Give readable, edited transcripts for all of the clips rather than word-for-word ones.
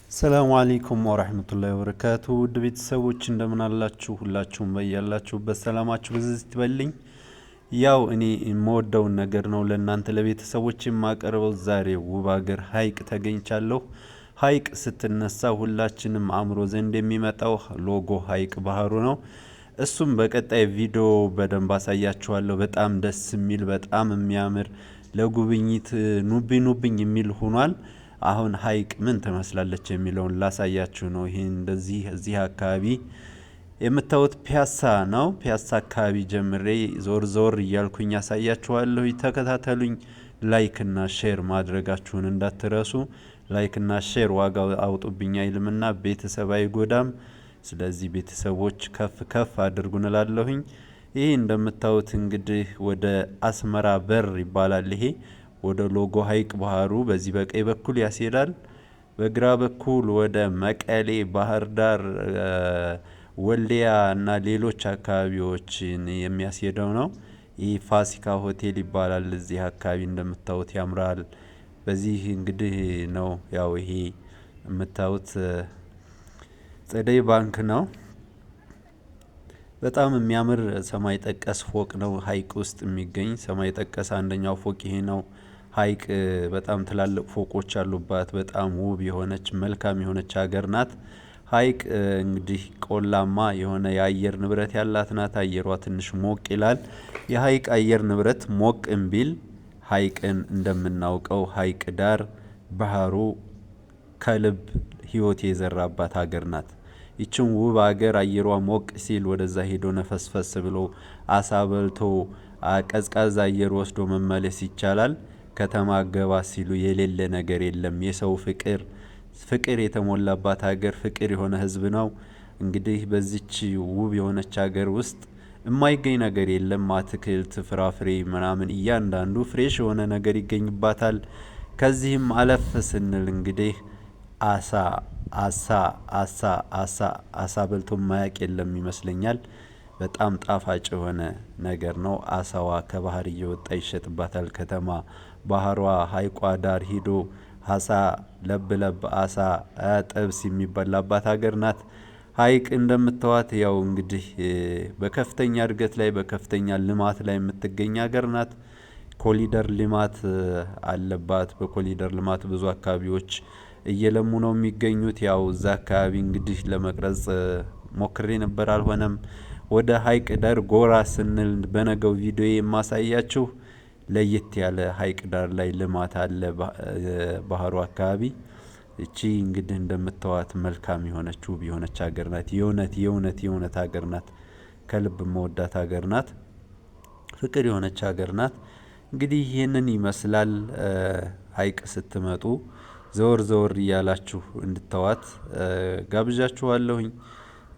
ሰላሙ አለይኩም ወራህመቱላሂ ወበረካቱ ውድ ቤተሰቦች እንደምን አላችሁ? ሁላችሁም በያላችሁበት ሰላማችሁ ብዝት ይበልኝ። ያው እኔ የምወደውን ነገር ነው ለእናንተ ለቤተሰቦች የማቀርበው። ዛሬ ውብ ሀገር ሀይቅ ተገኝቻለሁ። ሀይቅ ስትነሳ ሁላችንም አእምሮ ዘንድ የሚመጣው ሎጎ ሀይቅ ባህሩ ነው። እሱም በቀጣይ ቪዲዮ በደንብ አሳያችኋለሁ። በጣም ደስ የሚል በጣም የሚያምር ለጉብኝት ኑብኝ የሚል ሆኗል። አሁን ሀይቅ ምን ትመስላለች የሚለውን ላሳያችሁ ነው። ይሄ እንደዚህ እዚህ አካባቢ የምታዩት ፒያሳ ነው። ፒያሳ አካባቢ ጀምሬ ዞር ዞር እያልኩኝ ያሳያችኋለሁ። ተከታተሉኝ። ላይክ እና ሼር ማድረጋችሁን እንዳትረሱ። ላይክ እና ሼር ዋጋ አውጡብኝ አይልምና ቤተሰብ አይጎዳም። ስለዚህ ቤተሰቦች ከፍ ከፍ አድርጉን እላለሁኝ። ይሄ እንደምታዩት እንግዲህ ወደ አስመራ በር ይባላል። ይሄ ወደ ሎጎ ሀይቅ ባህሩ በዚህ በቀኝ በኩል ያስሄዳል። በግራ በኩል ወደ መቀሌ፣ ባህር ዳር፣ ወልዲያ እና ሌሎች አካባቢዎችን የሚያስሄደው ነው። ይህ ፋሲካ ሆቴል ይባላል። እዚህ አካባቢ እንደምታዩት ያምራል። በዚህ እንግዲህ ነው ያው ይሄ የምታዩት ጸደይ ባንክ ነው። በጣም የሚያምር ሰማይ ጠቀስ ፎቅ ነው። ሀይቅ ውስጥ የሚገኝ ሰማይ ጠቀስ አንደኛው ፎቅ ይሄ ነው። ሀይቅ በጣም ትላልቅ ፎቆች ያሉባት በጣም ውብ የሆነች መልካም የሆነች ሀገር ናት። ሀይቅ እንግዲህ ቆላማ የሆነ የአየር ንብረት ያላት ናት። አየሯ ትንሽ ሞቅ ይላል። የሀይቅ አየር ንብረት ሞቅ ቢል ሀይቅን እንደምናውቀው ሀይቅ ዳር ባህሩ ከልብ ህይወት የዘራባት ሀገር ናት። ይችን ውብ ሀገር አየሯ ሞቅ ሲል ወደዛ ሄዶ ነፈስፈስ ብሎ አሳ በልቶ ቀዝቃዛ አየር ወስዶ መመለስ ይቻላል። ከተማ ገባ ሲሉ የሌለ ነገር የለም። የሰው ፍቅር የተሞላባት ሀገር፣ ፍቅር የሆነ ህዝብ ነው። እንግዲህ በዚች ውብ የሆነች ሀገር ውስጥ የማይገኝ ነገር የለም። አትክልት፣ ፍራፍሬ ምናምን እያንዳንዱ ፍሬሽ የሆነ ነገር ይገኝባታል። ከዚህም አለፍ ስንል እንግዲህ አሳ አሳ አሳ አሳ አሳ በልቶ ማያቅ የለም ይመስለኛል። በጣም ጣፋጭ የሆነ ነገር ነው። አሳዋ ከባህር እየወጣ ይሸጥባታል። ከተማ ባህሯ ሀይቋ ዳር ሂዶ አሳ ለብ አሳ ጥብስ የሚበላባት ሀገር ናት። ሀይቅ እንደምታዋት ያው እንግዲህ በከፍተኛ እድገት ላይ በከፍተኛ ልማት ላይ የምትገኝ ሀገር ናት። ኮሊደር ልማት አለባት። በኮሊደር ልማት ብዙ አካባቢዎች እየለሙ ነው የሚገኙት። ያው እዛ አካባቢ እንግዲህ ለመቅረጽ ሞክሬ ነበር፣ አልሆነም። ወደ ሀይቅ ዳር ጎራ ስንል በነገው ቪዲዮ የማሳያችሁ ለየት ያለ ሀይቅ ዳር ላይ ልማት አለ። ባህሩ አካባቢ እቺ እንግዲህ እንደምታዋት መልካም የሆነች ውብ የሆነች ሀገር ናት። የእውነት ሀገር ናት። ከልብ መወዳት ሀገር ናት። ፍቅር የሆነች ሀገር ናት። እንግዲህ ይህንን ይመስላል። ሀይቅ ስትመጡ ዘወር ዘወር እያላችሁ እንድታዋት ጋብዣችኋለሁኝ።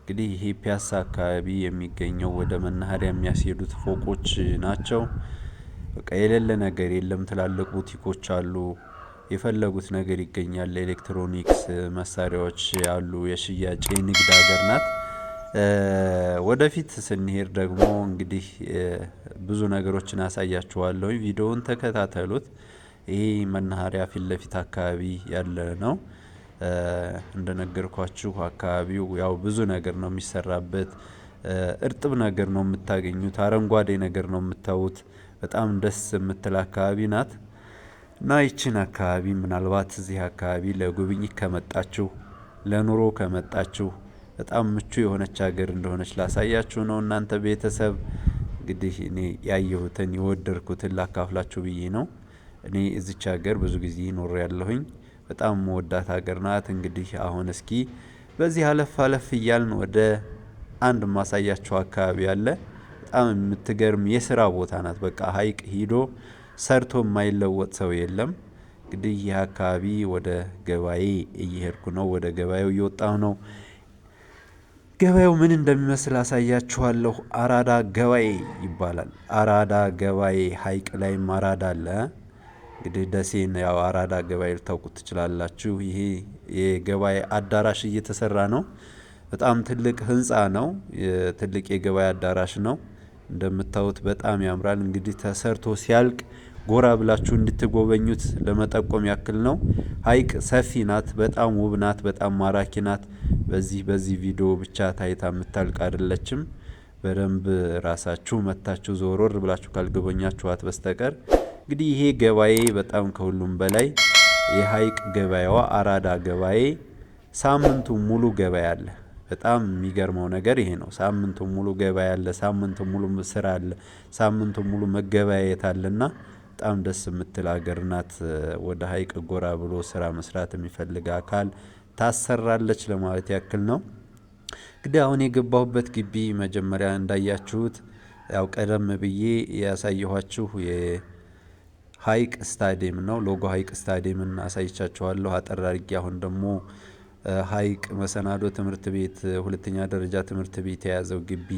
እንግዲህ ይሄ ፒያሳ አካባቢ የሚገኘው ወደ መናኸሪያ የሚያስሄዱት ፎቆች ናቸው። በቃ የሌለ ነገር የለም። ትላልቅ ቡቲኮች አሉ። የፈለጉት ነገር ይገኛል። ኤሌክትሮኒክስ መሳሪያዎች አሉ። የሽያጭ የንግድ ሀገር ናት። ወደፊት ስንሄድ ደግሞ እንግዲህ ብዙ ነገሮችን አሳያችኋለሁ። ቪዲዮውን ተከታተሉት። ይሄ መናኸሪያ ፊት ለፊት አካባቢ ያለ ነው። እንደነገርኳችሁ አካባቢው ያው ብዙ ነገር ነው የሚሰራበት። እርጥብ ነገር ነው የምታገኙት። አረንጓዴ ነገር ነው የምታዩት። በጣም ደስ የምትል አካባቢ ናት እና ይችን አካባቢ ምናልባት እዚህ አካባቢ ለጉብኝት ከመጣችሁ ለኑሮ ከመጣችሁ በጣም ምቹ የሆነች ሀገር እንደሆነች ላሳያችሁ ነው። እናንተ ቤተሰብ እንግዲህ እኔ ያየሁትን የወደድኩትን ላካፍላችሁ ብዬ ነው። እኔ እዚች ሀገር ብዙ ጊዜ ኖር ያለሁኝ በጣም መወዳት ሀገር ናት። እንግዲህ አሁን እስኪ በዚህ አለፍ እያልን ወደ አንድ ማሳያችሁ አካባቢ አለ። በጣም የምትገርም የስራ ቦታ ናት። በቃ ሀይቅ ሂዶ ሰርቶ የማይለወጥ ሰው የለም። እንግዲህ ይህ አካባቢ ወደ ገበያዬ እየሄድኩ ነው። ወደ ገበያው እየወጣሁ ነው። ገበያው ምን እንደሚመስል አሳያችኋለሁ። አራዳ ገበያዬ ይባላል። አራዳ ገበያዬ ሀይቅ ላይም አራዳ አለ። እንግዲህ ደሴን ያው አራዳ ገበያ ልታውቁት ትችላላችሁ። ይሄ የገበያ አዳራሽ እየተሰራ ነው። በጣም ትልቅ ህንፃ ነው። ትልቅ የገበያ አዳራሽ ነው። እንደምታዩት በጣም ያምራል። እንግዲህ ተሰርቶ ሲያልቅ ጎራ ብላችሁ እንድትጎበኙት ለመጠቆም ያክል ነው። ሀይቅ ሰፊ ናት፣ በጣም ውብ ናት፣ በጣም ማራኪ ናት። በዚህ ቪዲዮ ብቻ ታይታ የምታልቅ አይደለችም። በደንብ ራሳችሁ መታችሁ ዞሮር ብላችሁ ካልጎበኛችኋት በስተቀር እንግዲህ ይሄ ገበያዬ በጣም ከሁሉም በላይ የሀይቅ ገበያዋ አራዳ ገበያዬ ሳምንቱ ሙሉ ገበያ አለ። በጣም የሚገርመው ነገር ይሄ ነው። ሳምንቱ ሙሉ ገበያ አለ፣ ሳምንቱ ሙሉ ስራ አለ፣ ሳምንቱ ሙሉ መገበያየት አለና በጣም ደስ የምትል ሀገር ናት። ወደ ሀይቅ ጎራ ብሎ ስራ መስራት የሚፈልግ አካል ታሰራለች ለማለት ያክል ነው። እንግዲህ አሁን የገባሁበት ግቢ መጀመሪያ እንዳያችሁት ያው ቀደም ብዬ ያሳየኋችሁ የሀይቅ ስታዲየም ነው። ሎጎ ሀይቅ ስታዲየምን አሳይቻችኋለሁ አጠር አድርጌ። አሁን ደግሞ ሀይቅ መሰናዶ ትምህርት ቤት ሁለተኛ ደረጃ ትምህርት ቤት የያዘው ግቢ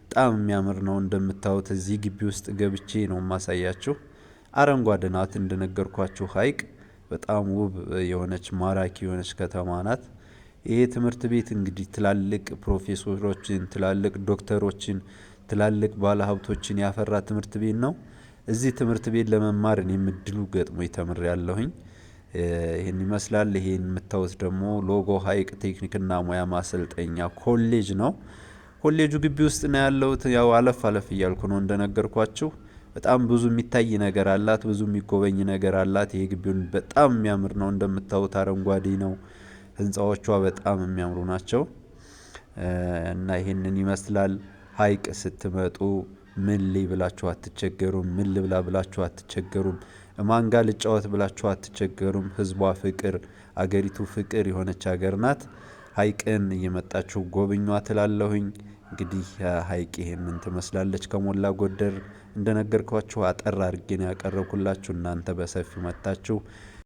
በጣም የሚያምር ነው። እንደምታዩት እዚህ ግቢ ውስጥ ገብቼ ነው የማሳያችሁ። አረንጓዴ ናት እንደነገርኳችሁ። ሀይቅ በጣም ውብ የሆነች ማራኪ የሆነች ከተማ ናት። ይሄ ትምህርት ቤት እንግዲህ ትላልቅ ፕሮፌሰሮችን፣ ትላልቅ ዶክተሮችን፣ ትላልቅ ባለሀብቶችን ያፈራ ትምህርት ቤት ነው። እዚህ ትምህርት ቤት ለመማር እኔም እድሉ ገጥሞኝ ተምሬያለሁኝ። ይህን ይመስላል። ይሄን የምታዩት ደግሞ ሎጎ ሀይቅ ቴክኒክና ሙያ ማሰልጠኛ ኮሌጅ ነው። ኮሌጁ ግቢ ውስጥ ነው ያለሁት። ያው አለፍ አለፍ እያልኩ ነው እንደነገርኳችሁ። በጣም ብዙ የሚታይ ነገር አላት፣ ብዙ የሚጎበኝ ነገር አላት። ይሄ ግቢውን በጣም የሚያምር ነው። እንደምታዩት አረንጓዴ ነው። ህንፃዎቿ በጣም የሚያምሩ ናቸው እና ይሄንን ይመስላል። ሀይቅ ስትመጡ ምን ልይ ብላችሁ አትቸገሩም። ምን ልብላ ብላችሁ አትቸገሩም። ማንጋ ልጫወት ብላችሁ አትቸገሩም። ህዝቧ ፍቅር፣ አገሪቱ ፍቅር የሆነች ሀገር ናት። ሀይቅን እየመጣችሁ ጎብኟ ትላለሁኝ። እንግዲህ ሀይቅ ይሄንን ትመስላለች ከሞላ ጎደር። እንደነገርኳችሁ አጠር አድርጌ ነው ያቀረብኩላችሁ። እናንተ በሰፊው መጣችሁ